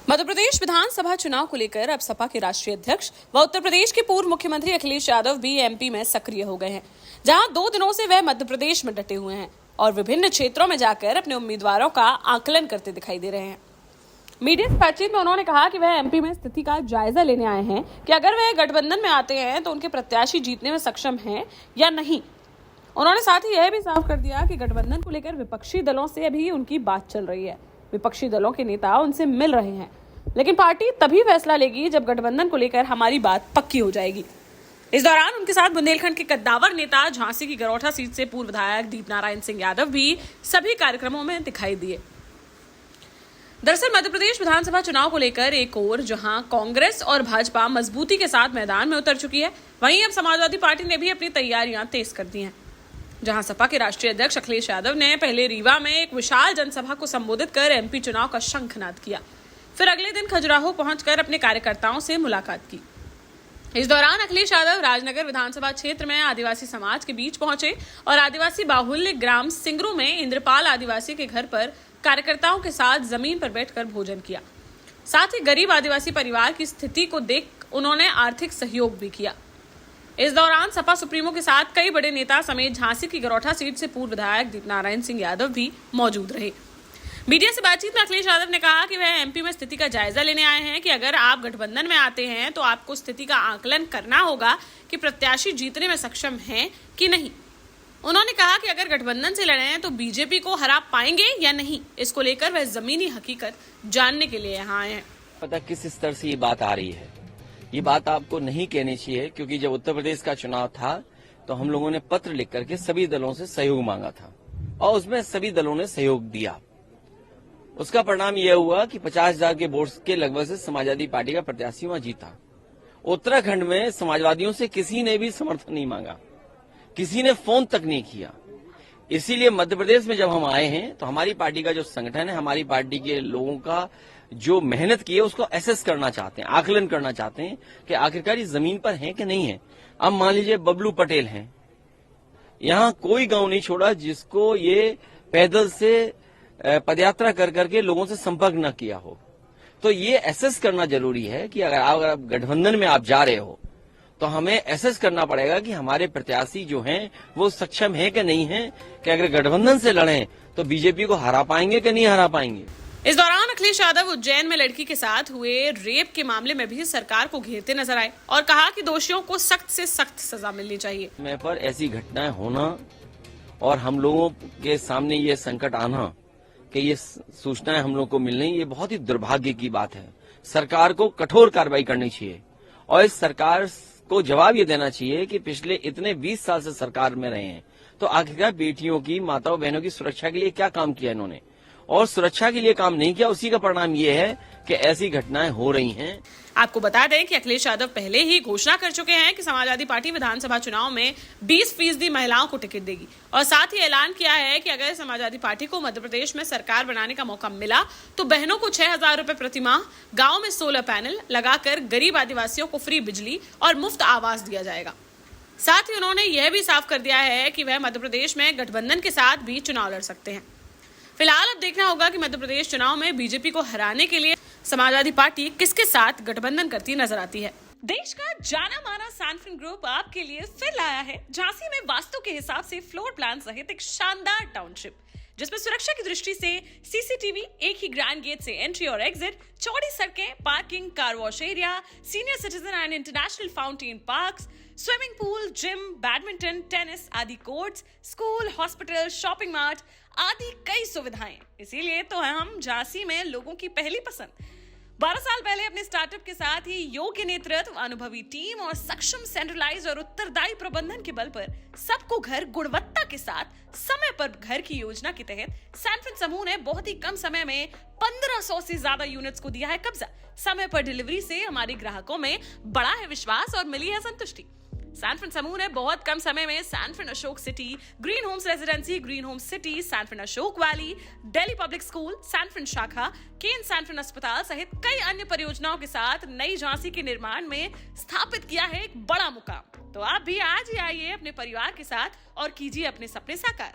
मध्य प्रदेश विधानसभा चुनाव को लेकर अब सपा के राष्ट्रीय अध्यक्ष व उत्तर प्रदेश के पूर्व मुख्यमंत्री अखिलेश यादव भी एमपी में सक्रिय हो गए हैं, जहां 2 दिनों से वह मध्य प्रदेश में डटे हुए हैं और विभिन्न क्षेत्रों में जाकर अपने उम्मीदवारों का आकलन करते दिखाई दे रहे हैं। मीडिया से बातचीत में उन्होंने कहा कि वह एमपी में स्थिति का जायजा लेने आए हैं कि अगर वह गठबंधन में आते हैं तो उनके प्रत्याशी जीतने में सक्षम हैं या नहीं। उन्होंने साथ ही यह भी साफ कर दिया कि गठबंधन को लेकर विपक्षी दलों से अभी उनकी बात चल रही है। विपक्षी दलों के नेता उनसे मिल रहे हैं, लेकिन पार्टी तभी फैसला लेगी जब गठबंधन को लेकर हमारी बात पक्की हो जाएगी। इस दौरान उनके साथ बुंदेलखंड के कद्दावर नेता झांसी की गरौठा सीट से पूर्व विधायक दीपनारायण सिंह यादव भी सभी कार्यक्रमों में दिखाई दिए। दरअसल मध्य प्रदेश विधानसभा चुनाव को लेकर एक ओर जहां कांग्रेस और भाजपा मजबूती के साथ मैदान में उतर चुकी है, वहीं अब समाजवादी पार्टी ने भी अपनी तैयारियां तेज कर दी हैं। जहां सपा के राष्ट्रीय अध्यक्ष अखिलेश यादव ने पहले रीवा में एक विशाल जनसभा को संबोधित कर एमपी चुनाव का शंखनाद किया, फिर अगले दिन खजुराहो पहुंचकर अपने कार्यकर्ताओं से मुलाकात की। इस दौरान अखिलेश यादव राजनगर विधानसभा क्षेत्र में आदिवासी समाज के बीच पहुंचे और आदिवासी बाहुल्य ग्राम सिंगरू में इंद्रपाल आदिवासी के घर पर कार्यकर्ताओं के साथ जमीन पर बैठकर भोजन किया। साथ ही गरीब आदिवासी परिवार की स्थिति को देख उन्होंने आर्थिक सहयोग भी किया। इस दौरान सपा सुप्रीमो के साथ कई बड़े नेता समेत झांसी की गरौठा सीट से पूर्व विधायक दीपनारायण सिंह यादव भी मौजूद रहे। मीडिया से बातचीत में अखिलेश यादव ने कहा कि वह एमपी में स्थिति का जायजा लेने आए हैं कि अगर आप गठबंधन में आते हैं तो आपको स्थिति का आकलन करना होगा कि प्रत्याशी जीतने में सक्षम हैं कि नहीं। उन्होंने कहा कि अगर गठबंधन से लड़े हैं तो बीजेपी को हरा पाएंगे या नहीं, इसको लेकर वह जमीनी हकीकत जानने के लिए यहाँ आए हैं। पता किस स्तर से ये बात आ रही है, ये बात आपको नहीं कहनी चाहिए, क्योंकि जब उत्तर प्रदेश का चुनाव था तो हम लोगों ने पत्र लिख करके सभी दलों से सहयोग मांगा था और उसमें सभी दलों ने सहयोग दिया। उसका परिणाम यह हुआ कि 50,000 के वोट के लगभग से समाजवादी पार्टी का प्रत्याशी वहां जीता। उत्तराखंड में समाजवादियों से किसी ने भी समर्थन नहीं मांगा, किसी ने फोन तक नहीं किया। इसीलिए मध्य प्रदेश में जब हम आए हैं तो हमारी पार्टी का जो संगठन है, हमारी पार्टी के लोगों का जो मेहनत की है उसको एसेस करना चाहते हैं, आकलन करना चाहते हैं कि आखिरकार ये जमीन पर है कि नहीं है। अब मान लीजिए बबलू पटेल हैं, यहाँ कोई गांव नहीं छोड़ा जिसको ये पैदल से पदयात्रा कर करके लोगों से संपर्क न किया हो। तो ये एसेस करना जरूरी है कि अगर आप गठबंधन में आप जा रहे हो तो हमें एसेस करना पड़ेगा कि हमारे प्रत्याशी जो हैं वो सक्षम है कि नहीं है, कि अगर गठबंधन से लड़ें तो बीजेपी को हरा पाएंगे कि नहीं हरा पाएंगे। इस दौरान अखिलेश यादव उज्जैन में लड़की के साथ हुए रेप के मामले में भी सरकार को घेरते नजर आए और कहा कि दोषियों को सख्त से सख्त सजा मिलनी चाहिए। समय पर ऐसी घटनाएं होना और हम लोगों के सामने ये संकट आना कि ये सूचनाएं हम लोग को मिलनी, ये बहुत ही दुर्भाग्य की बात है। सरकार को कठोर कार्रवाई करनी चाहिए और इस सरकार को जवाब ये देना चाहिए कि पिछले इतने 20 साल से सरकार में रहे हैं तो आखिरकार बेटियों की, माताओं बहनों की सुरक्षा के लिए क्या काम किया इन्होंने, और सुरक्षा के लिए काम नहीं किया। उसी का परिणाम ये है कि ऐसी घटनाएं हो रही हैं। आपको बता दें कि अखिलेश यादव पहले ही घोषणा कर चुके हैं कि समाजवादी पार्टी विधानसभा चुनाव में 20% महिलाओं को टिकट देगी और साथ ही ऐलान किया है कि अगर समाजवादी पार्टी को मध्य प्रदेश में सरकार बनाने का मौका मिला तो बहनों को 6,000 रुपए प्रति माह, गाँव में सोलर पैनल लगाकर गरीब आदिवासियों को फ्री बिजली और मुफ्त आवास दिया जाएगा। साथ ही उन्होंने यह भी साफ कर दिया है कि वह मध्य प्रदेश में गठबंधन के साथ भी चुनाव लड़ सकते हैं। फिलहाल अब देखना होगा कि मध्य प्रदेश चुनाव में बीजेपी को हराने के लिए समाजवादी पार्टी किसके साथ गठबंधन करती नजर आती है। देश का जाना माना सैनफिन ग्रुप आपके लिए फिर लाया है झांसी में वास्तु के हिसाब से फ्लोर प्लान सहित एक शानदार टाउनशिप, जिसमें सुरक्षा की दृष्टि से सीसीटीवी, एक ही ग्रैंड गेट से एंट्री और एग्जिट, चौड़ी सड़कें, parking, car wash area, senior citizen and international fountain parks, swimming pool, gym, badminton, tennis आदि courts, school, hospital, shopping mart आदि कई सुविधाएं। इसीलिए तो हम झांसी में लोगों की पहली पसंद। 12 साल पहले अपने स्टार्टअप के साथ ही योग्य नेतृत्व, अनुभवी टीम और सक्षम सेंट्रलाइज और उत्तरदायी प्रबंधन के बल पर सबको घर गुणवत्ता के साथ समय पर घर की योजना के तहत सैनफिन समूह ने बहुत ही कम समय में 1500 से ज्यादा यूनिट्स को दिया है कब्जा। समय पर डिलीवरी से हमारे ग्राहकों में बड़ा है विश्वास और मिली है संतुष्टि। सैनफिन समूह ने बहुत कम समय में Sanfin Ashok city, green homes residency, green homes city, Sanfin Ashok valley, Delhi public school, Sanfin शाखा, केन सैनफिन अस्पताल सहित कई अन्य परियोजनाओं के साथ नई झांसी के निर्माण में स्थापित किया है एक बड़ा मुकाम। तो आप भी आज ही आइए अपने परिवार के साथ और कीजिए अपने सपने साकार।